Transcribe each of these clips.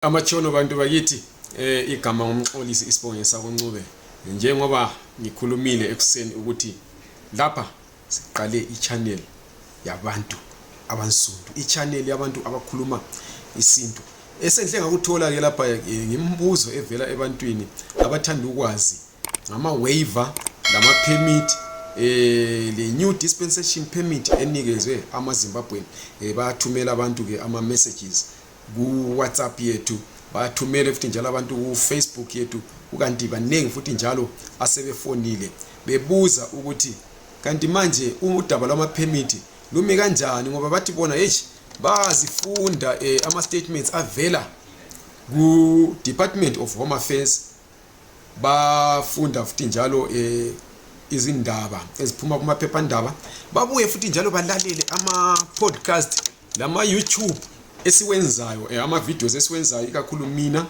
Amatshono bantu bakithi igama ngomxolisi isibonge sakuncube njengoba ngikhulumile ekuseni ukuthi lapha siqale ichannel yabantu abansundu, ichannel yabantu abakhuluma isintu. Esenhle ngakuthola ke lapha ngimbuzo evela ebantwini abathanda ukwazi ngama waiver lama permit le new dispensation permit enikezwe amaZimbabwe bayathumela abantu ke ama messages ku WhatsApp yethu, bathumele futhi njalo abantu ku Facebook yethu, ukanti banengi futhi njalo asebefonile bebuza ukuthi kanti manje udaba lwama permit lumi kanjani, ngoba bathi bona bazifunda ama statements avela ku Department of Home Affairs, bafunda futhi njalo izindaba eziphuma kuma phephandaba, babuye futhi njalo balalele ama podcast lama YouTube esiwenzayo, ama videos esiwenzayo ikakhulu mina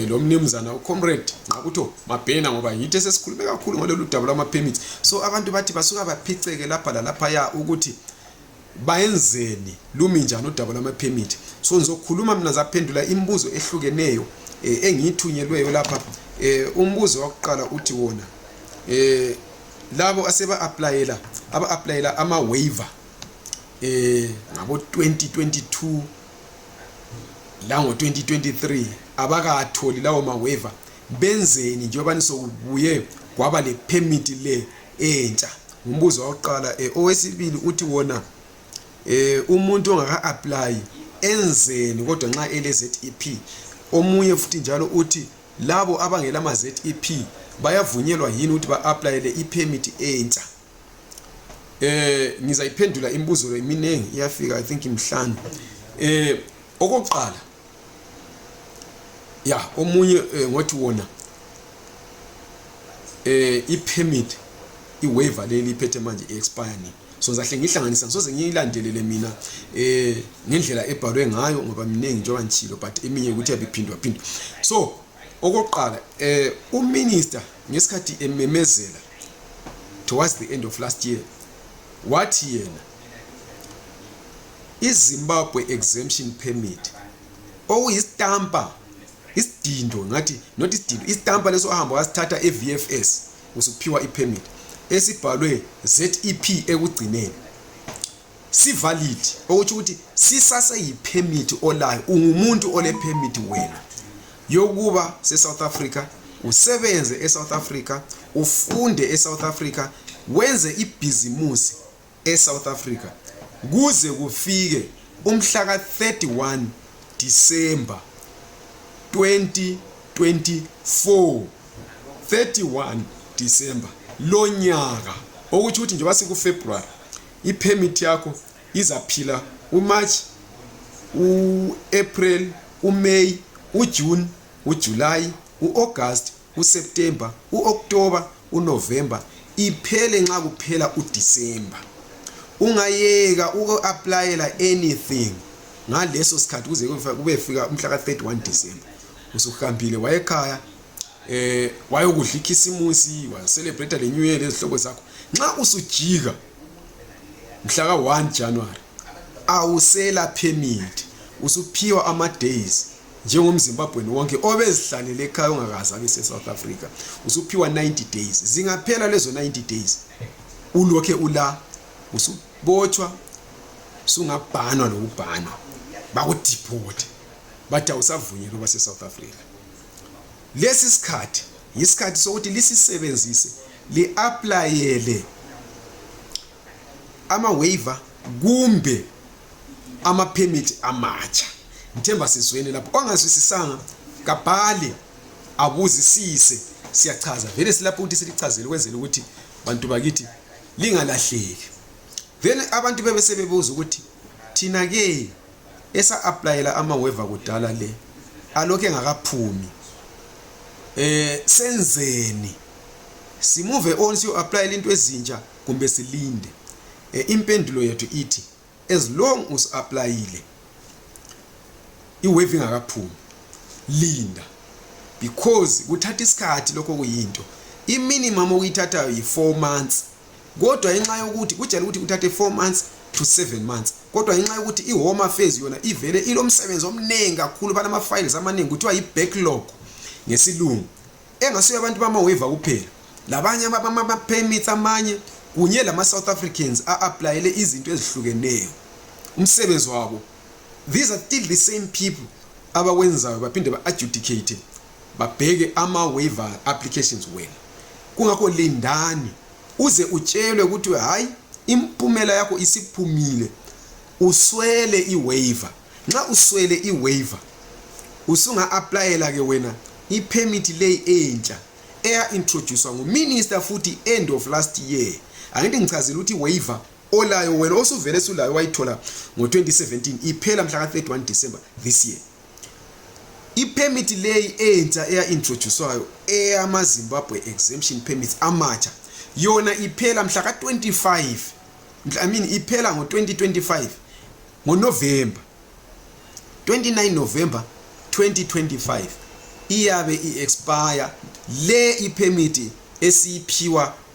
lo mnumzana uComrade ngakutho mabhena, ngoba yithi sesikhulume kakhulu ngalolu daba lwama permits. So abantu bathi basuka baphiceke lapha lalapha ya ukuthi bayenzeni lumi njani udaba lwama permit. So ngizokhuluma mina zaphendula imibuzo ehlukeneyo engithunyelweyo lapha. Umbuzo wokuqala uthi wona labo aseba applyela ama waiver ngabo 2022 la ngo 2023 abakatholi lawo ma waiver, benzeni njengoba nisokubuye kwaba le permit le entsha. Umbuzo wokuqala. Owesibili uthi wona umuntu ongaka apply enzeni kodwa nxa ele ZEP. Omunye futhi njalo uthi labo abangela ama ZEP bayavunyelwa yini ukuthi ba applyele ipermit entsha. Ngizayiphendula imibuzo le minengi, iyafika I think imhlanu. Okokuqala omunye ngothi wona ipermit iwaiver leli iphethe manje expire nini. So ngizahle ngihlanganisa, ngisoze ngiyilandelele mina ngendlela ebhalwe ngayo ngoba minengi njengoba ngitshilo, but eminye ukuthi yabiphindwa phindwa. So okokuqala uminister ngesikhathi ememezela towards the end of last year wathi yena iZimbabwe Exemption Permit okuyistampa, isidindo ngathi not isidindo, istampa leso ahamba wasithatha eVFS usuphiwa ipermit esibhalwe ZEP ekugcineni sivalid, okuthi ukuthi sisase yipermit olayo, ungumuntu ole permit wena yokuba seSouth Africa, usebenze eSouth Africa, ufunde eSouth Africa, wenze ibhizimusi eSouth Africa kuze kufike umhla ka-31 December 2024, 31 December lonyaka, okuthi ukuthi njengoba sikuFebruary ipermit yakho izaphila uMarch, uApril, uMay, uJune, uJuly, uAugust, uSeptember, uOctober, uNovember, iphele nxa kuphela uDecember. Ungayeka uku-applyela anything ngaleso sikhathi kuze kube fika umhla ka-31 December usuhambile wayekhaya wayokudla ikhisimusi, wacelebrate le new year lezihlobo zakho. Nxa usujika mhla ka-1 January awusela permit, usuphiwa ama days njengomZimbabweni wonke obezihlalele ekhaya ongakazi abe seSouth Africa, usuphiwa 90 days. Zingaphela lezo 90 days ulokhe ula usubotshwa, sungabhanwa lokubhanwa, bakudeport, bathi awusavunyelwa ukuba seSouth Africa. Lesi sikhathi yisikhathi sokuthi lisisebenzise li-applyele ama waiver kumbe ama permit amatsha. Ngithemba sizweni lapho, ongazwisisanga kabhale abuzisise, siyachaza vele silapho ukuthi silichazele ukwenzela ukuthi bantu bakithi lingalahleki. Then abantu bebesebebuza ukuthi thina ke esa applyela ama waiver kudala le alokhe ngakaphumi senzeni, simove on siyo applyela into ezintsha kumbe silinde? Impendulo yethu ithi as long as applyile iwaiver ingakaphumi linda, because kuthatha isikhathi lokho kuyinto. Iminimum okuyithatha yi4 months, kodwa enxa yokuthi kujela ukuthi kuthathe 4 months to 7 months, kodwa ngenxa yokuthi i-home affairs yona ivele ilomsebenzi omningi kakhulu balama files amaningi kuthiwa i-backlog ngesilungu engasiyo abantu bama-waiver kuphela labanye ama-permits amanye kunye lama-South Africans a-applyele izinto ezihlukeneyo umsebenzi wabo. These are still the same people abawenzayo baphinde ba-adjudicate babheke ama-waiver applications wena. Kungakho lindani uze utshelwe ukuthi hayi impumela yakho isiphumile uswele i-waiver. Nxa uswele i-waiver usunga-applyela ke wena i-permit leyi entsha eya introducewa nguminister futhi end of last year. Angithi ngichazile ukuthi i-waiver olayo wena osuvele sulayo wayithola ngo-2017 iphela mhla ka-31 December this year. I-permit leyi entsha eya introducewayo eyama Zimbabwe Exemption Permits amatsha yona iphela mhla ka-25 iphela ngo-2025 ngoNovember 29 November 2025 iyabe i-expire le i-permit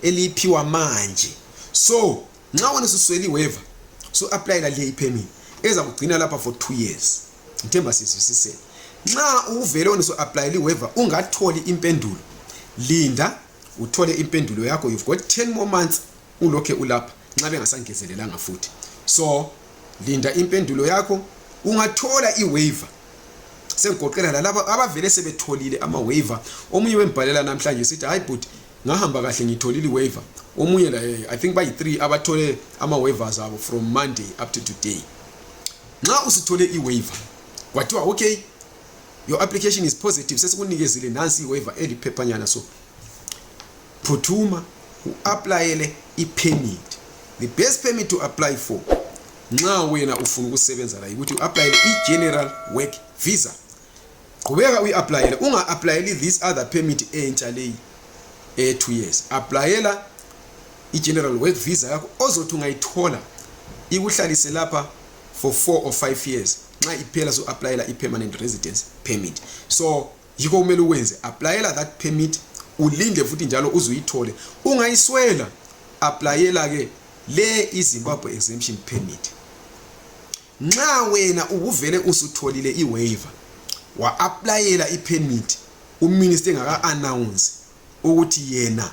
eliphiwa manje. So nxa wena ususwele i-waiver so applyela le i-permit eza kugcina lapha for 2 years. Ngithemba sizwisisele. Nxa uvele wena usu-applyela i-waiver ungatholi impendulo, linda uthole impendulo yakho. You've got 10 more months ulokhe ulapha nxa bengasangezelelanga futhi. So linda impendulo yakho ungathola i-waiver. Sengigoqela lalabo abavele sebetholile ama-waiver. Omunye wembhalela namhlanje sithi hayi but ngahamba kahle ngitholile i-waiver. Omunye la I think bayi3 abathole ama-waivers abo from Monday up to today. Nxa usithole i-waiver kwathiwa okay your application is positive sesikunikezile nansi i-waiver eliphephanyana so phuthuma uapplyele i-permit. The best permit to apply for nxa wena ufuna ukusebenza la ukuthi uapplyele i-general work visa. Qhubeka uyi-applyele unga-applyeli this other permit entsha leyi 2 years. Applyela i-general work visa yakho ozothi ungayithola ikuhlalise lapha for 4 or 5 years nxa iphela so applyela i-permanent residence permit. So yikho kumele ukwenze, applyela that permit ulinde futhi njalo uzuyithole ungayiswela. Applyela ke le iZimbabwe Exemption Permit. Nxa wena ubuvele usutholile i-waiver wa-applyela i-permit uminister engaka-announce ukuthi yena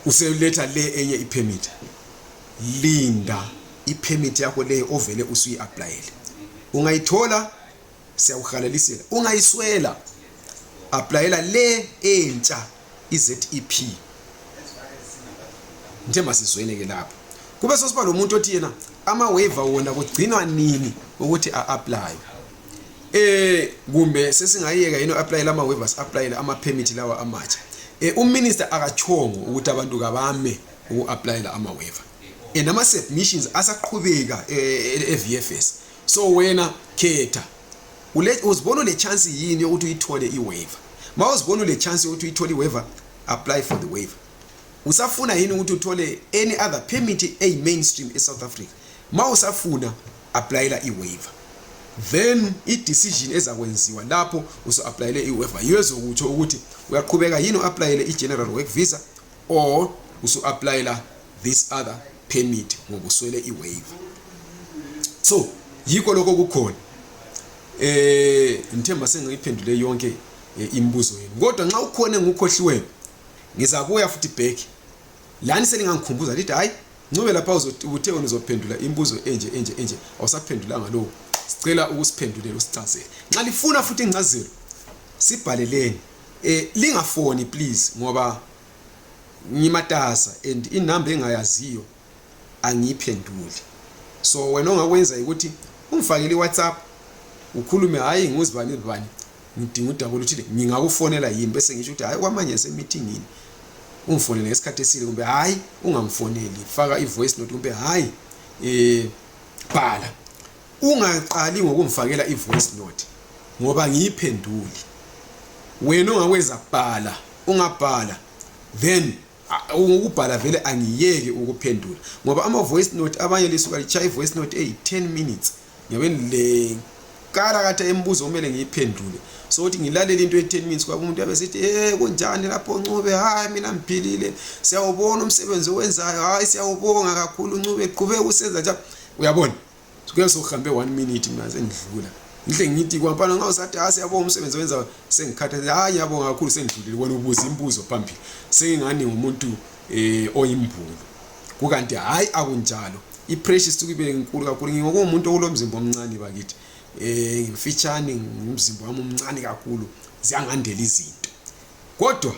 useletha le enye i-permit, linda i-permit yakho leyo ovele usuyi-applyele. Ungayithola siyawuhalalisela, ungayiswela applyela le entsha i-ZEP. Njemba sizweneke lapho kube sosiba lo muntu othi yena ama-waiver wona kugcinwa nini ukuthi a-apply. Kumbe sesingayeka yini applyela ama-waivers applyela ama-permit lawa amatsha. Uminister akachongo ukuthi abantu kabame uku-applyela ama-waiver. Nama-submissions asaqhubeka e-VFS. So wena khetha uzibona le chance yini yokuthi uyithole i-waiver. Ma uzibona le chance yokuthi uyithole i-waiver, apply for the waiver. Usafuna yini ukuthi uthole any other permit mainstream eSouth Africa? Ma usafuna applyela i-waiver. Then i-decision ezakwenziwa lapho usu-applyele i-waiver yezokutsho ukuthi uyaqhubeka yini u-applyele i-general work visa or usu-applyela this other permit ngokuswele i-waiver. So yikho lokho kukhona. Ngithemba sengiyiphendule yonke imibuzo yenu. Kodwa nxa ukhona ngukhohliwe ngizabuya futhi back. Lani selingangikhumbuza lithi hayi Ncube lapha uthe wena uzophendula imibuzo enje awusaphendulanga lo. Sicela ukusiphendulela usichazele. Nxa lifuna futhi ingcazelo sibhaleleni. Lingafoni please ngoba ngimatasa and inamba engayaziyo angiphenduli. So wena ongakwenza ukuthi ungifakele iWhatsApp ukhulume hayi nguzibani ngidinga udabula uthi ngingakufonela yini bese ngisho ukuthi hayi kwamanje semeetingini ungifonele ngesikhathi esile kumbe hayi ungamfoneli faka ivoice note kumbe hayi bhala. Ungaqali ngokungifakela ivoice note ngoba ngiyiphenduli. Wena ongakwenza bhala, ungabhala then ukubhala vele angiyeke ukuphendula ngoba ama voice note abanye lisuka lichaya voice note 10 minutes ngiyabeni le ngiyakala katha imibuzo kumele ngiyiphendule so ukuthi ngilalele into e10 minutes kwa umuntu abesithi kunjani lapho Ncube hayi mina ngiphilile siyawubona umsebenzi owenzayo hayi siyawubonga kakhulu Ncube qhubeka usenza njalo uyabona kuke sohambe 1 minute mina sengidlula ngihle ngithi kwampana nxa usathi siyabonga umsebenzi owenzayo sengikhathaza hayi ngiyabonga kakhulu sengidlulile wena ubuza imibuzo phambili sengingani ngumuntu oyimbulo kukanti hayi akunjalo ipressure sikube enkulu kakhulu ngokumuntu okulomzimba omncane bakithi ngifitshane ngumzimba wami omncane kakhulu ziyangandela izinto kodwa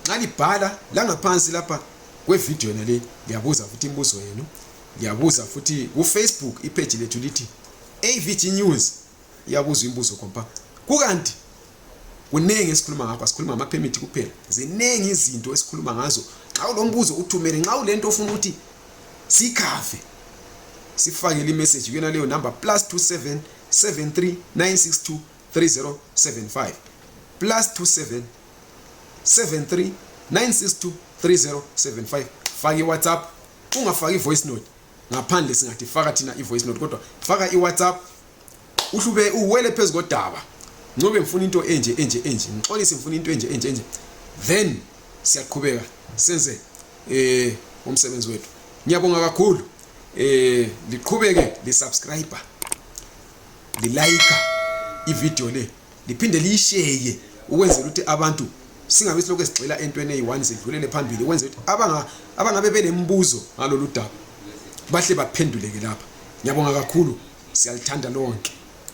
nxa libhala la ngaphansi lapha kwevideo nale liyabuza futhi imibuzo yenu liyabuza futhi ku Facebook ipage lethu lithi AVG News iyabuza imibuzo kompa kukanti kunenge esikhuluma ngakho asikhuluma ngama permit kuphela zinenge izinto esikhuluma ngazo xa ulombuzo uthumele nxa ulento ofuna ukuthi sikhave sifake le message kuyena leyo number +27 73 962 3075 +27 73 962 3075 faka iWhatsApp ungafaki ivoice note ngaphandle singathi faka thina ivoice note kodwa faka iWhatsApp uhlube uwele phezulu kodaba Ncube ngifuna into enje ngixolise ngifuna into enje then siyaqhubeka senze umsebenzi wethu ngiyabonga kakhulu liqhubeke lisubscribe lilike ivideo le liphinde liyishare ukwenzela ukuthi abantu singabe siloko sigxila entweni eyi1 sidlulele phambili ukwenzela ukuthi abangabe benembuzo ngalolu daba bahle baphenduleke lapha ngiyabonga kakhulu siyalithanda lonke